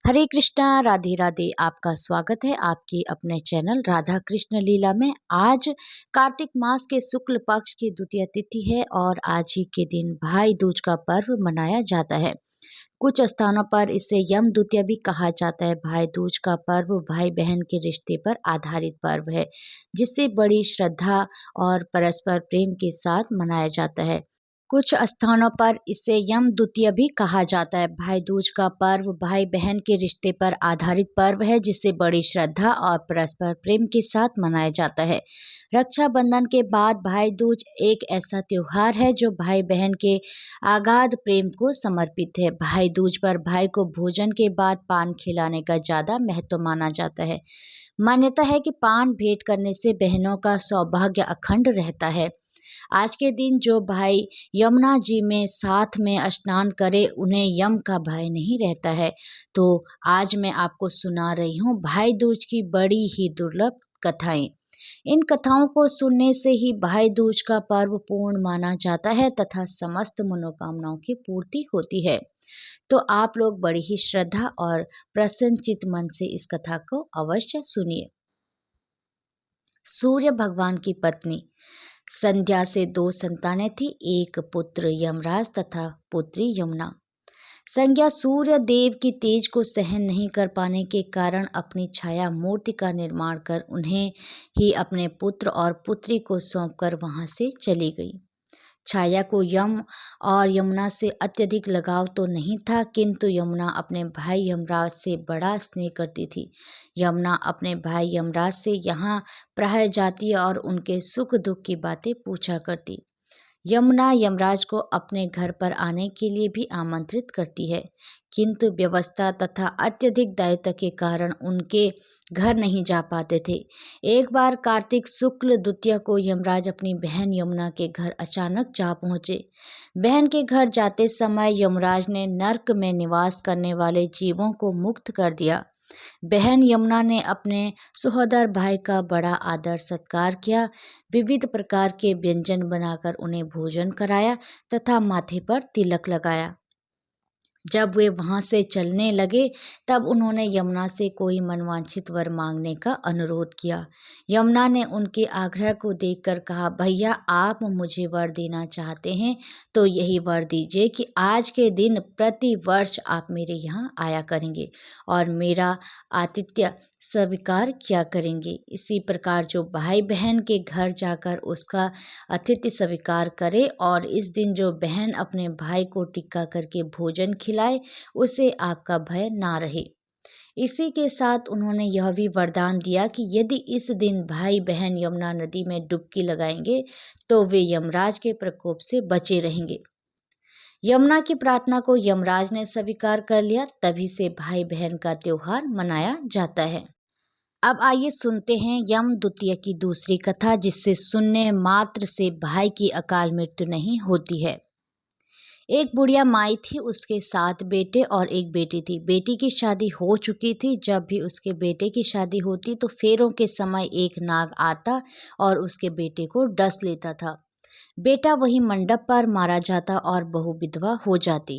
हरे कृष्णा राधे राधे। आपका स्वागत है आपके अपने चैनल राधा कृष्ण लीला में। आज कार्तिक मास के शुक्ल पक्ष की द्वितीय तिथि है और आज ही के दिन भाई दूज का पर्व मनाया जाता है। कुछ स्थानों पर इसे यम द्वितीया भी कहा जाता है। भाई दूज का पर्व भाई बहन के रिश्ते पर आधारित पर्व है, जिसे बड़ी श्रद्धा और परस्पर प्रेम के साथ मनाया जाता है। कुछ स्थानों पर इसे यम द्वितीया भी कहा जाता है। भाई दूज का पर्व भाई बहन के रिश्ते पर आधारित पर्व है, जिसे बड़ी श्रद्धा और परस्पर प्रेम के साथ मनाया जाता है। रक्षाबंधन के बाद भाई दूज एक ऐसा त्योहार है जो भाई बहन के अगाध प्रेम को समर्पित है। भाई दूज पर भाई को भोजन के बाद पान खिलाने का ज़्यादा महत्व माना जाता है। मान्यता है कि पान भेंट करने से बहनों का सौभाग्य अखंड रहता है। आज के दिन जो भाई यमुना जी में साथ में स्नान करे, उन्हें यम का भय नहीं रहता है। तो आज मैं आपको सुना रही हूँ भाई दूज की बड़ी ही दुर्लभ कथाएं। इन कथाओं को सुनने से ही भाई दूज का पर्व पूर्ण माना जाता है तथा समस्त मनोकामनाओं की पूर्ति होती है। तो आप लोग बड़ी ही श्रद्धा और प्रसन्नचित मन से इस कथा को अवश्य सुनिए। सूर्य भगवान की पत्नी संध्या से 2 संतानें थी, एक पुत्र यमराज तथा पुत्री यमुना। संज्ञा सूर्य देव की तेज को सहन नहीं कर पाने के कारण अपनी छाया मूर्ति का निर्माण कर उन्हें ही अपने पुत्र और पुत्री को सौंपकर वहां से चली गई। छाया को यम और यमुना से अत्यधिक लगाव तो नहीं था, किंतु यमुना अपने भाई यमराज से बड़ा स्नेह करती थी। यमुना अपने भाई यमराज से यहाँ प्रायः जाती और उनके सुख दुख की बातें पूछा करती। यमुना यमराज को अपने घर पर आने के लिए भी आमंत्रित करती है, किंतु व्यवस्था तथा अत्यधिक दायित्व के कारण उनके घर नहीं जा पाते थे। एक बार कार्तिक शुक्ल द्वितीया को यमराज अपनी बहन यमुना के घर अचानक जा पहुँचे। बहन के घर जाते समय यमराज ने नर्क में निवास करने वाले जीवों को मुक्त कर दिया। बहन यमुना ने अपने सहोदर भाई का बड़ा आदर सत्कार किया, विविध प्रकार के व्यंजन बनाकर उन्हें भोजन कराया तथा माथे पर तिलक लगाया। जब वे वहां से चलने लगे तब उन्होंने यमुना से कोई मनवांछित वर मांगने का अनुरोध किया। यमुना ने उनके आग्रह को देखकर कहा, भैया आप मुझे वर देना चाहते हैं तो यही वर दीजिए कि आज के दिन प्रति वर्ष आप मेरे यहाँ आया करेंगे और मेरा आतिथ्य स्वीकार किया करेंगे। इसी प्रकार जो भाई बहन के घर जाकर उसका आतिथ्य स्वीकार करे और इस दिन जो बहन अपने भाई को टिक्का करके भोजन खिलाए, उसे आपका भय ना रहे। इसी के साथ उन्होंने यह भी वरदान दिया कि यदि इस दिन भाई बहन यमुना नदी में डुबकी लगाएंगे तो वे यमराज के प्रकोप से बचे रहेंगे। यमुना की प्रार्थना को यमराज ने स्वीकार कर लिया। तभी से भाई बहन का त्योहार मनाया जाता है। अब आइए सुनते हैं यम द्वितीया की दूसरी कथा, जिससे सुनने मात्र से भाई की अकाल मृत्यु नहीं होती है। एक बुढ़िया माई थी, उसके 7 बेटे और एक बेटी थी। बेटी की शादी हो चुकी थी। जब भी उसके बेटे की शादी होती तो फेरों के समय एक नाग आता और उसके बेटे को डस लेता था। बेटा वही मंडप पर मारा जाता और बहू विधवा हो जाती।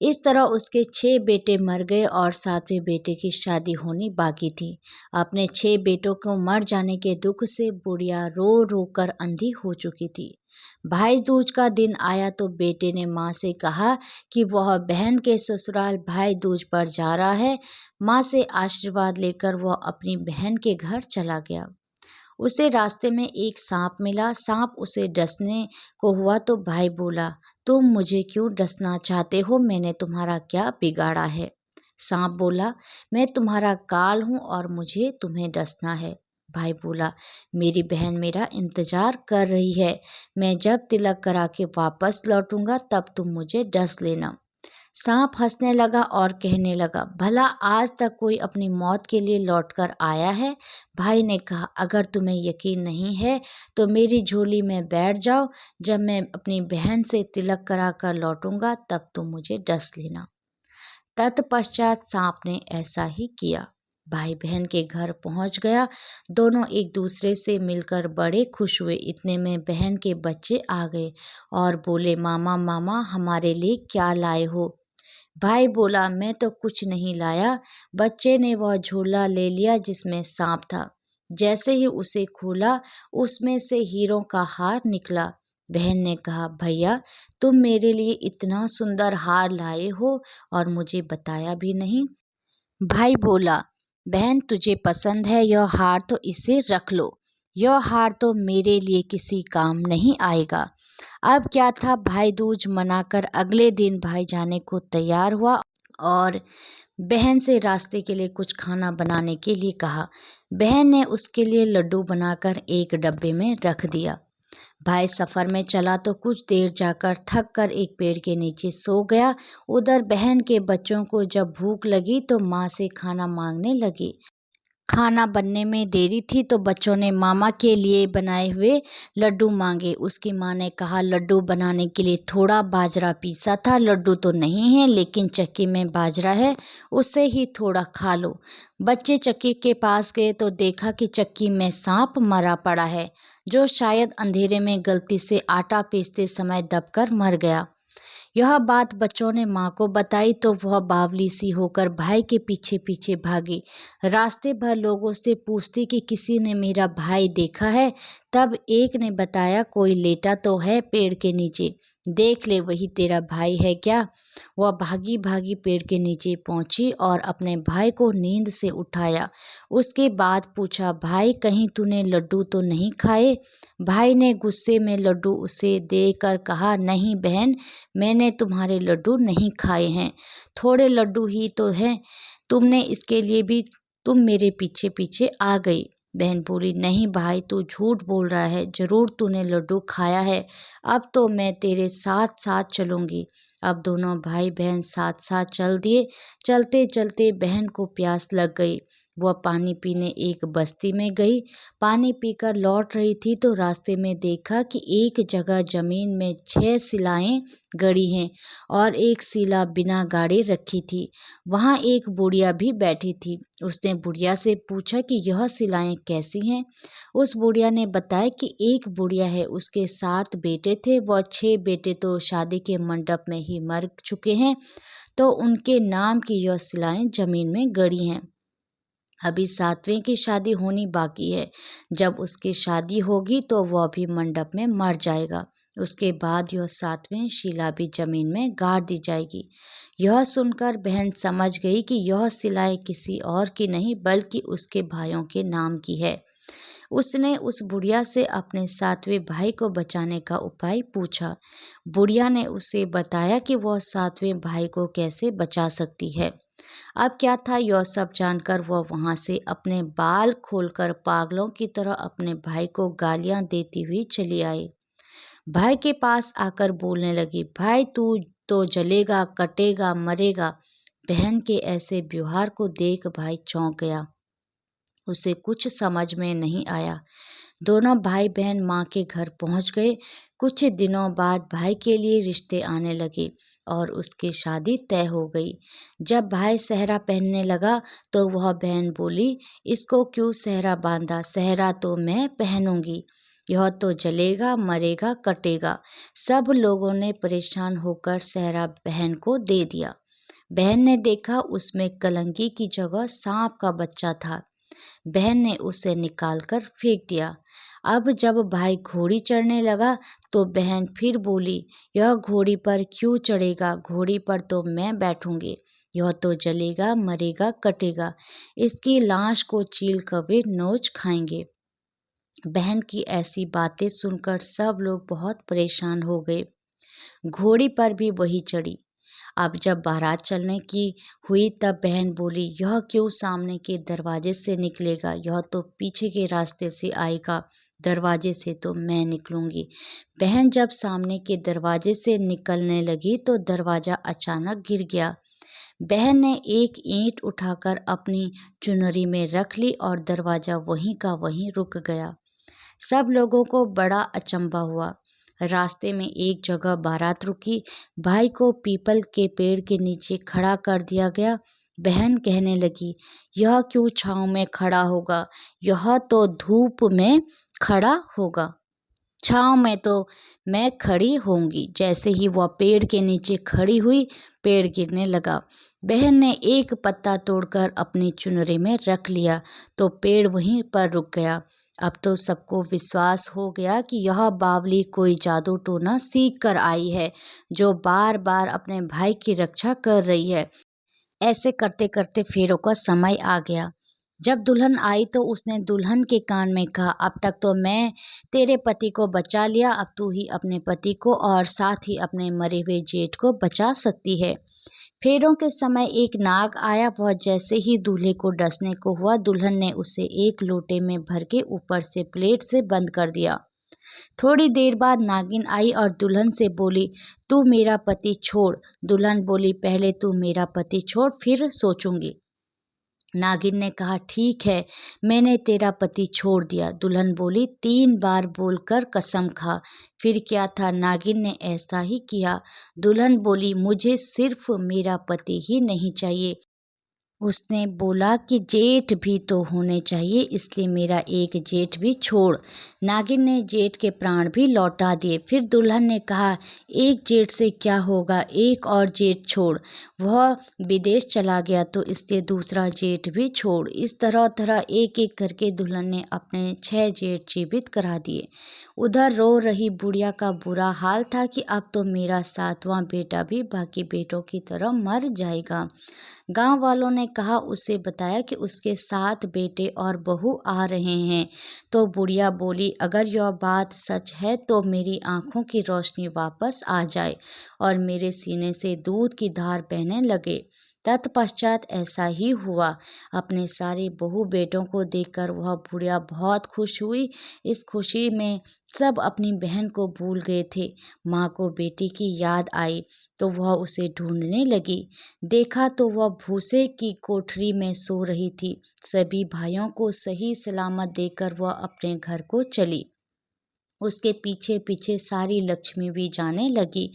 इस तरह उसके 6 बेटे मर गए और 7वें बेटे की शादी होनी बाकी थी। अपने 6 बेटों को मर जाने के दुख से बुढ़िया रो रो कर अंधी हो चुकी थी। भाई दूज का दिन आया तो बेटे ने माँ से कहा कि वह बहन के ससुराल भाई दूज पर जा रहा है। माँ से आशीर्वाद लेकर वह अपनी बहन के घर चला गया। उसे रास्ते में एक सांप मिला। सांप उसे डसने को हुआ तो भाई बोला, तुम मुझे क्यों डसना चाहते हो? मैंने तुम्हारा क्या बिगाड़ा है? सांप बोला, मैं तुम्हारा काल हूँ और मुझे तुम्हें डसना है। भाई बोला, मेरी बहन मेरा इंतजार कर रही है। मैं जब तिलक करा के वापस लौटूंगा तब तुम मुझे डस लेना। सांप हंसने लगा और कहने लगा, भला आज तक कोई अपनी मौत के लिए लौटकर आया है? भाई ने कहा, अगर तुम्हें यकीन नहीं है तो मेरी झोली में बैठ जाओ। जब मैं अपनी बहन से तिलक करा कर लौटूंगा तब तुम मुझे डस लेना। तत्पश्चात सांप ने ऐसा ही किया। भाई बहन के घर पहुंच गया। दोनों एक दूसरे से मिलकर बड़े खुश हुए। इतने में बहन के बच्चे आ गए और बोले, मामा मामा हमारे लिए क्या लाए हो? भाई बोला, मैं तो कुछ नहीं लाया। बच्चे ने वह झोला ले लिया जिसमें सांप था। जैसे ही उसे खोला, उसमें से हीरों का हार निकला। बहन ने कहा, भैया तुम मेरे लिए इतना सुंदर हार लाए हो और मुझे बताया भी नहीं। भाई बोला, बहन तुझे पसंद है यह हार तो इसे रख लो। यह हार तो मेरे लिए किसी काम नहीं आएगा। अब क्या था, भाई दूज मनाकर अगले दिन भाई जाने को तैयार हुआ और बहन से रास्ते के लिए कुछ खाना बनाने के लिए कहा। बहन ने उसके लिए लड्डू बनाकर एक डब्बे में रख दिया। भाई सफ़र में चला तो कुछ देर जाकर थक कर एक पेड़ के नीचे सो गया। उधर बहन के बच्चों को जब भूख लगी तो माँ से खाना मांगने लगे। खाना बनने में देरी थी तो बच्चों ने मामा के लिए बनाए हुए लड्डू मांगे। उसकी माँ ने कहा, लड्डू बनाने के लिए थोड़ा बाजरा पीसा था, लड्डू तो नहीं है लेकिन चक्की में बाजरा है, उसे ही थोड़ा खा लो। बच्चे चक्की के पास गए तो देखा कि चक्की में सांप मरा पड़ा है, जो शायद अंधेरे में गलती से आटा पीसते समय दबकर मर गया। यह बात बच्चों ने माँ को बताई तो वह बावली सी होकर भाई के पीछे पीछे भागी। रास्ते भर लोगों से पूछती कि किसी ने मेरा भाई देखा है। तब एक ने बताया, कोई लेटा तो है पेड़ के नीचे, देख ले वही तेरा भाई है क्या। वह भागी भागी पेड़ के नीचे पहुंची और अपने भाई को नींद से उठाया। उसके बाद पूछा, भाई कहीं तूने लड्डू तो नहीं खाए। भाई ने गुस्से में लड्डू उसे देकर कहा, नहीं बहन, मैंने तुम्हारे लड्डू नहीं खाए हैं, थोड़े लड्डू ही तो हैं, तुमने इसके लिए भी तुम मेरे पीछे पीछे आ गई। बहन बोली, नहीं भाई तू झूठ बोल रहा है, ज़रूर तूने लड्डू खाया है, अब तो मैं तेरे साथ साथ चलूँगी। अब दोनों भाई बहन साथ साथ चल दिए। चलते चलते बहन को प्यास लग गई। वह पानी पीने एक बस्ती में गई। पानी पीकर लौट रही थी तो रास्ते में देखा कि एक जगह जमीन में 6 शिलाएं गड़ी हैं और एक शिला बिना गाड़े रखी थी। वहाँ एक बुढ़िया भी बैठी थी। उसने बुढ़िया से पूछा कि यह शिलाएं कैसी हैं। उस बुढ़िया ने बताया कि एक बुढ़िया है, उसके 7 बेटे थे, वह 6 बेटे तो शादी के मंडप में ही मर चुके हैं, तो उनके नाम की यह शिलाएं जमीन में गड़ी हैं। अभी 7वें की शादी होनी बाकी है। जब उसकी शादी होगी तो वह भी मंडप में मर जाएगा। उसके बाद यह 7वें शिला भी जमीन में गाड़ दी जाएगी। यह सुनकर बहन समझ गई कि यह शिलाएं किसी और की नहीं बल्कि उसके भाइयों के नाम की है। उसने उस बुढ़िया से अपने 7वें भाई को बचाने का उपाय पूछा। बुढ़िया ने उसे बताया कि वह 7वें भाई को कैसे बचा सकती है। अब क्या था, यह सब जानकर वह वहाँ से अपने बाल खोलकर पागलों की तरह अपने भाई को गालियाँ देती हुई चली आई। भाई के पास आकर बोलने लगी, भाई तू तो जलेगा, कटेगा, मरेगा। बहन के ऐसे व्यवहार को देख भाई चौंक गया। उसे कुछ समझ में नहीं आया। दोनों भाई बहन माँ के घर पहुँच गए। कुछ दिनों बाद भाई के लिए रिश्ते आने लगे और उसकी शादी तय हो गई। जब भाई सेहरा पहनने लगा तो वह बहन बोली, इसको क्यों सेहरा बांधा, सेहरा तो मैं पहनूंगी, यह तो जलेगा, मरेगा, कटेगा। सब लोगों ने परेशान होकर सेहरा बहन को दे दिया। बहन ने देखा उसमें कलंकी की जगह सांप का बच्चा था। बहन ने उसे निकालकर फेंक दिया। अब जब भाई घोड़ी चढ़ने लगा तो बहन फिर बोली, यह घोड़ी पर क्यों चढ़ेगा, घोड़ी पर तो मैं बैठूंगी, यह तो जलेगा, मरेगा, कटेगा, इसकी लाश को चील कौवे नोच खाएंगे। बहन की ऐसी बातें सुनकर सब लोग बहुत परेशान हो गए। घोड़ी पर भी वही चढ़ी। अब जब बारात चलने की हुई तब बहन बोली, यह क्यों सामने के दरवाजे से निकलेगा, यह तो पीछे के रास्ते से आएगा, दरवाजे से तो मैं निकलूंगी। बहन जब सामने के दरवाजे से निकलने लगी तो दरवाज़ा अचानक गिर गया। बहन ने एक ईंट उठाकर अपनी चुनरी में रख ली और दरवाज़ा वहीं का वहीं रुक गया। सब लोगों को बड़ा अचंभा हुआ। रास्ते में एक जगह बारात रुकी। भाई को पीपल के पेड़ के नीचे खड़ा कर दिया गया। बहन कहने लगी, यह क्यों छाँव में खड़ा होगा, यह तो धूप में खड़ा होगा, छाँव में तो मैं खड़ी होंगी। जैसे ही वह पेड़ के नीचे खड़ी हुई, पेड़ गिरने लगा। बहन ने एक पत्ता तोड़कर अपनी चुनरी में रख लिया तो पेड़ वहीं पर रुक गया। अब तो सबको विश्वास हो गया कि यह बावली कोई जादू टोना सीख कर आई है, जो बार बार अपने भाई की रक्षा कर रही है। ऐसे करते करते फेरों का समय आ गया। जब दुल्हन आई तो उसने दुल्हन के कान में कहा, अब तक तो मैं तेरे पति को बचा लिया, अब तू ही अपने पति को और साथ ही अपने मरे हुए जेठ को बचा सकती है। फेरों के समय एक नाग आया। वह जैसे ही दूल्हे को डसने को हुआ, दुल्हन ने उसे एक लोटे में भर के ऊपर से प्लेट से बंद कर दिया। थोड़ी देर बाद नागिन आई और दुल्हन से बोली, तू मेरा पति छोड़। दुल्हन बोली, पहले तू मेरा पति छोड़, फिर सोचूंगी। नागिन ने कहा, ठीक है, मैंने तेरा पति छोड़ दिया। दुल्हन बोली, 3 बार बोलकर कसम खा। फिर क्या था, नागिन ने ऐसा ही किया। दुल्हन बोली, मुझे सिर्फ मेरा पति ही नहीं चाहिए। उसने बोला कि जेठ भी तो होने चाहिए, इसलिए मेरा एक जेठ भी छोड़। नागिन ने जेठ के प्राण भी लौटा दिए। फिर दुल्हन ने कहा, एक जेठ से क्या होगा, एक और जेठ छोड़। वह विदेश चला गया तो इसलिए दूसरा जेठ भी छोड़। इस तरह तरह एक एक करके दुल्हन ने अपने 6 जेठ जीवित करा दिए। उधर रो रही बुढ़िया का बुरा हाल था कि अब तो मेरा 7वां बेटा भी बाकी बेटों की तरह मर जाएगा। गांव वालों ने कहा, उसे बताया कि उसके 7 बेटे और बहू आ रहे हैं। तो बुढ़िया बोली, अगर यह बात सच है तो मेरी आंखों की रोशनी वापस आ जाए और मेरे सीने से दूध की धार बहने लगे। तत्पश्चात ऐसा ही हुआ। अपने सारे बहू बेटों को देखकर वह बुढ़िया बहुत खुश हुई। इस खुशी में सब अपनी बहन को भूल गए थे। माँ को बेटी की याद आई तो वह उसे ढूंढने लगी। देखा तो वह भूसे की कोठरी में सो रही थी। सभी भाइयों को सही सलामत देकर वह अपने घर को चली। उसके पीछे पीछे सारी लक्ष्मी भी जाने लगी।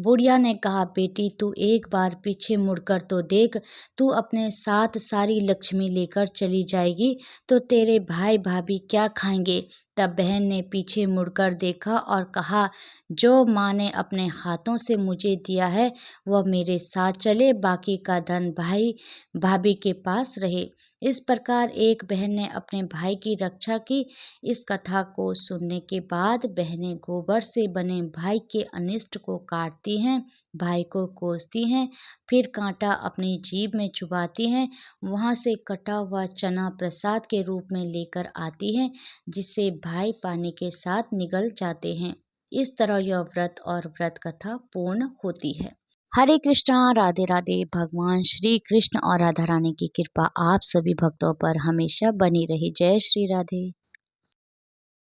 बुढ़िया ने कहा, बेटी तू एक बार पीछे मुड़कर तो देख, तू अपने साथ सारी लक्ष्मी लेकर चली जाएगी तो तेरे भाई भाभी क्या खाएंगे। तब बहन ने पीछे मुड़कर देखा और कहा, जो माँ ने अपने हाथों से मुझे दिया है वह मेरे साथ चले, बाकी का धन भाई भाभी के पास रहे। इस प्रकार एक बहन ने अपने भाई की रक्षा की। इस कथा को सुनने के बाद बहनें गोबर से बने भाई के अनिष्ट को काटती हैं, भाई को कोसती हैं, फिर कांटा अपनी जीभ में चुभाती हैं, वहाँ से कटा हुआ चना प्रसाद के रूप में लेकर आती हैं, जिससे भाई पानी के साथ निगल जाते हैं। इस तरह यह व्रत और व्रत कथा पूर्ण होती है। हरे कृष्णा, राधे राधे। भगवान श्री कृष्ण और राधा रानी की कृपा आप सभी भक्तों पर हमेशा बनी रही। जय श्री राधे।